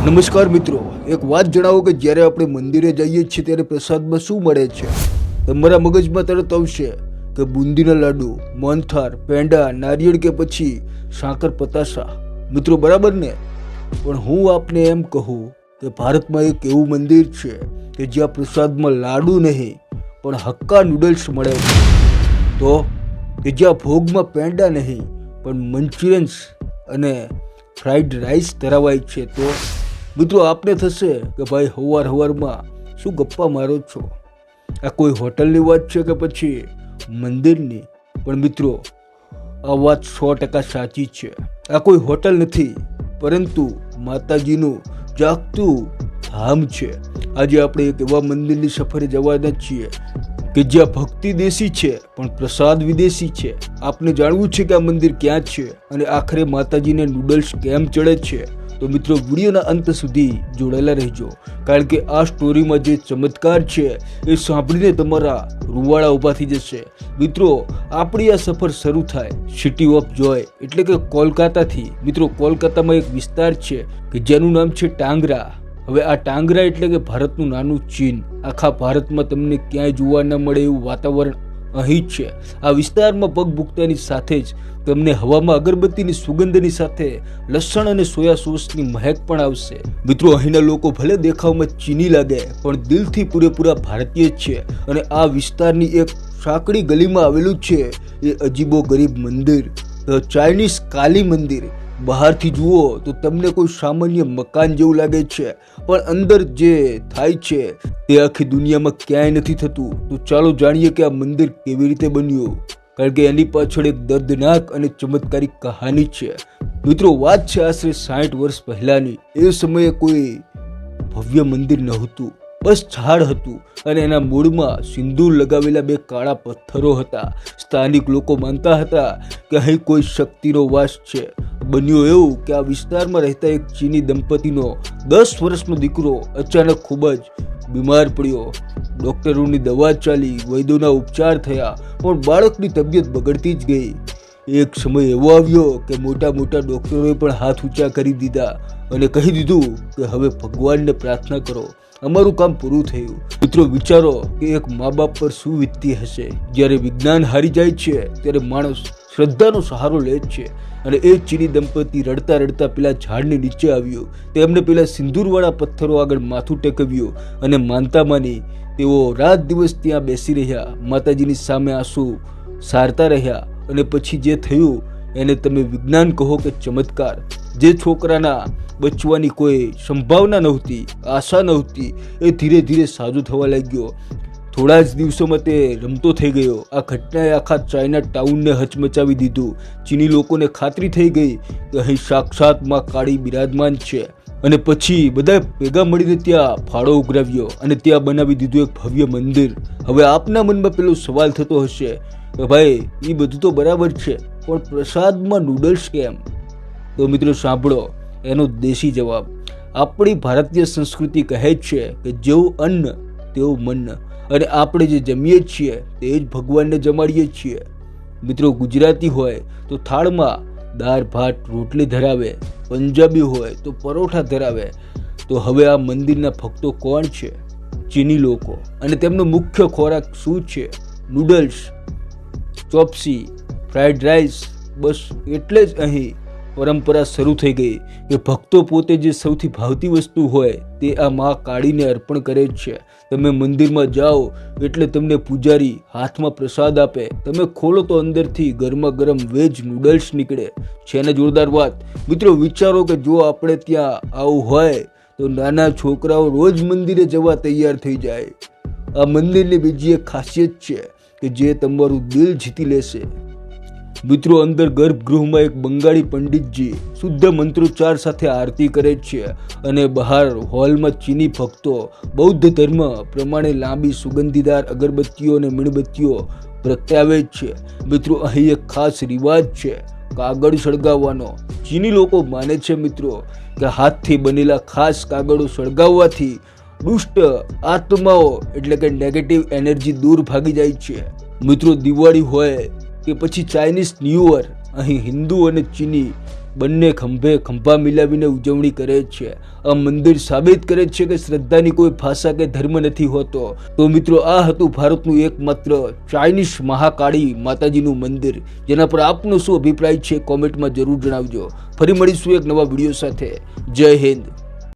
નમસ્કાર મિત્રો, એક વાત જણાવો કે જ્યારે આપણે મંદિરે જઈએ છીએ ત્યારે પ્રસાદમાં શું મળે છે? તમારા મગજમાં તરત આવશે કે બુંદીના લાડુ, મોહનથાળ, પેંડા, નારિયેળ કે પછી સાકર પતાસા. મિત્રો બરાબર ને? પણ હું આપને એમ કહું કે ભારતમાં એક એવું મંદિર છે કે જ્યાં પ્રસાદમાં લાડુ નહીં પણ હક્કા નૂડલ્સ મળે છે. તો કે જ્યાં ભોગમાં પેંડા નહીં પણ મંચુરિયન્સ અને ફ્રાઈડ રાઈસ ધરાવાય છે. તો મિત્રો આપને થશે કે ભાઈ હવારમાં શું ગપ્પા મારો છો, આ કોઈ હોટલની વાત છે કે પછી મંદિરની? પણ મિત્રો આ વાત 100% સાચી છે. આ કોઈ હોટલ નથી પરંતુ માતાજીનું જાગતું ધામ છે. આજે આપણે એક એવા મંદિરની સફરે જવાના છીએ કે જ્યાં ભક્તિ દેશી છે પણ પ્રસાદ વિદેશી છે. આપને જાણવું છે કે આ મંદિર ક્યાં છે અને આખરે માતાજીને નૂડલ્સ કેમ ચડે છે. તો મિત્રો વિડીયોના અંત સુધી જોડાયેલા રહેજો, કારણ કે આ સ્ટોરીમાં જે ચમત્કાર છે એ સાંભળીને તમારા રૂવાડા ઊભા થઈ જશે. મિત્રો આપણી આ સફર શરૂ થાય સિટી ઓફ જોય એટલે કે કોલકાતાથી. મિત્રો કોલકાતામાં એક વિસ્તાર છે કે જેનું નામ છે ટાંગરા. હવે આ ટાંગરા એટલે કે ભારતનું નાનું ચીન. આખા ભારતમાં તમને ક્યાંય જોવા ન મળે એવું વાતાવરણ અહીં જ છે. આ વિસ્તારમાં પગ મૂકતાની સાથે જ તમને હવામાં અગરબત્તીની સુગંધની સાથે લસણ અને સોયા સોસની મહેક પણ આવશે. મિત્રો અહીંના લોકો ભલે દેખાવમાં ચીની લાગે પણ દિલથી પૂરેપૂરા ભારતીય છે. અને આ વિસ્તારની એક સાંકડી ગલીમાં આવેલું છે એ અજીબો ગરીબ મંદિર, ચાઇનીઝ કાલી મંદિર. બહારથી જુઓ તો તમને કોઈ સામાન્ય મકાન જેવું લાગે છે પણ અંદર જે થાય છે તે આખી દુનિયામાં ક્યાંય નથી થતું. તો ચાલો જાણીએ કે આ મંદિર કેવી રીતે બન્યું, કારણ કે એની પાછળ એક દર્દનાક અને ચમત્કારિક કહાની છે. મિત્રો વાત છે આશરે 60 વર્ષ પહેલાની. એ સમયે કોઈ ભવ્ય મંદિર નહોતું, બસ ઝાડ હતું અને એના મૂળમાં સિંદૂર લગાવેલા 2 કાળા પથ્થરો હતા. સ્થાનિક લોકો માનતા હતા કે અહીં કોઈ શક્તિનો વાસ છે. બન્યું એવું કે આ વિસ્તારમાં રહેતા એક ચીની દંપતીનો 10 વર્ષનો દીકરો અચાનક ખૂબ જ બીમાર પડ્યો. ડોક્ટરોની દવા ચાલી, વૈદ્યોના ઉપચાર થયા પણ બાળકની તબિયત બગડતી જ ગઈ. એક સમય એવો આવ્યો કે મોટા ડોક્ટરોએ પણ હાથ ઊંચા કરી દીધા અને કહી દીધું કે હવે ભગવાનને પ્રાર્થના કરો, અમારું કામ પૂરું થયું. મિત્રો વિચારો કે એક મા બાપ પર શું વીતતી હશે. જ્યારે વિજ્ઞાન હારી જાય છે ત્યારે માણસ શ્રદ્ધાનો સહારો લે છે. અને એ ચીની દંપતી રડતા રડતા પેલા ઝાડની નીચે આવ્યું. તેમને પેલા સિંદૂરવાળા પથ્થરો આગળ માથું ટેકવ્યું અને માનતા માની તેઓ રાત દિવસ ત્યાં બેસી રહ્યા, માતાજીની સામે આંસુ સારતા રહ્યા. અને પછી જે થયું એને તમે વિજ્ઞાન કહો કે ચમત્કાર. જે છોકરાના બચવાની કોઈ સંભાવના નહોતી, આશા નહોતી, એ ધીરે ધીરે સાજો થવા લાગ્યો. થોડા જ દિવસોમાં તે રમતો થઈ ગયો. આ ઘટનાએ આખા ચાઇના ટાઉનને હચમચાવી દીધું. ચીની લોકોને ખાતરી થઈ ગઈ કે અહીં સાક્ષાત માં કાળી બિરાજમાન છે. અને પછી બધા ભેગા મળીને ત્યાં ફાળો ઉઘરાવ્યો અને ત્યાં બનાવી દીધું એક ભવ્ય મંદિર. હવે આપના મનમાં પેલો સવાલ થતો હશે કે ભાઈ એ બધું તો બરાબર છે પણ પ્રસાદમાં નૂડલ્સ કેમ? તો મિત્રો સાંભળો એનો દેશી જવાબ. આપણી ભારતીય સંસ્કૃતિ કહે છે કે જેવું અન્ન તેવું મન, અને આપણે જે જમીએ છીએ તે જ ભગવાનને જમાડીએ છીએ. મિત્રો ગુજરાતી હોય તો થાળમાં દાળ ભાત રોટલી ધરાવે, પંજાબી હોય તો પરોઠા ધરાવે. તો હવે આ મંદિરના ભક્તો કોણ છે? ચીની લોકો. અને તેમનો મુખ્ય ખોરાક શું છે? Noodles, chop suey, fried rice. બસ એટલે જ અહીં પરંપરા શરૂ થઈ ગઈ કે ભક્તો પોતે જે સૌથી ભાવતી વસ્તુ હોય તે આ માં કાળીને અર્પણ કરે છે. તમે મંદિરમાં જાઓ એટલે તમને પૂજારી હાથમાં પ્રસાદ આપે. તમે ખોલો તો અંદરથી ગરમા ગરમ વેજ નૂડલ્સ નીકળે. છે ને જોરદાર વાત? મિત્રો વિચારો કે જો આપણે ત્યાં આવું હોય તો નાના છોકરાઓ રોજ મંદિરે જવા તૈયાર થઈ જાય. આ મંદિરની બીજી એક ખાસિયત છે કે જે તમારું દિલ જીતી લેશે. મિત્રો અંદર ગર્ભગૃહમાં એક બંગાળી પંડિતજી શુદ્ધ મંત્રોચ્ચાર સાથે આરતી કરે છે અને બહાર હોલમાં ચીની ભક્તો બૌદ્ધ ધર્મ પ્રમાણે લાંબી સુગંધીદાર અગરબત્તીઓ અને મીણબત્તીઓ પ્રગટાવે છે. મિત્રો અહીં એક ખાસ રિવાજ છે કાગળ સળગાવવાનો. ચીની લોકો માને છે મિત્રો કે હાથથી બનેલા ખાસ કાગળો સળગાવવાથી દુષ્ટ આત્માઓ એટલે કે નેગેટિવ એનર્જી દૂર ભાગી જાય છે. મિત્રો દિવાળી હોય કે પછી ચાઇનીઝ ન્યૂ યર, અહીં હિન્દુ અને ચીની બંને ખંભે ખંભા મિલાવીને ઉજવણી કરે છે. આ મંદિર સાબિત કરે છે કે શ્રદ્ધાની કોઈ ભાષા કે ધર્મ નથી હોતો. તો મિત્રો, આ હતું ભારતનું એકમાત્ર ચાઇનીઝ મહાકાળી માતાજીનું મંદિર, જેના પર આપનો શું અભિપ્રાય છે કોમેન્ટમાં જરૂર જણાવજો. ફરી મળીશું એક નવા વિડીયો સાથે. જય હિન્દ.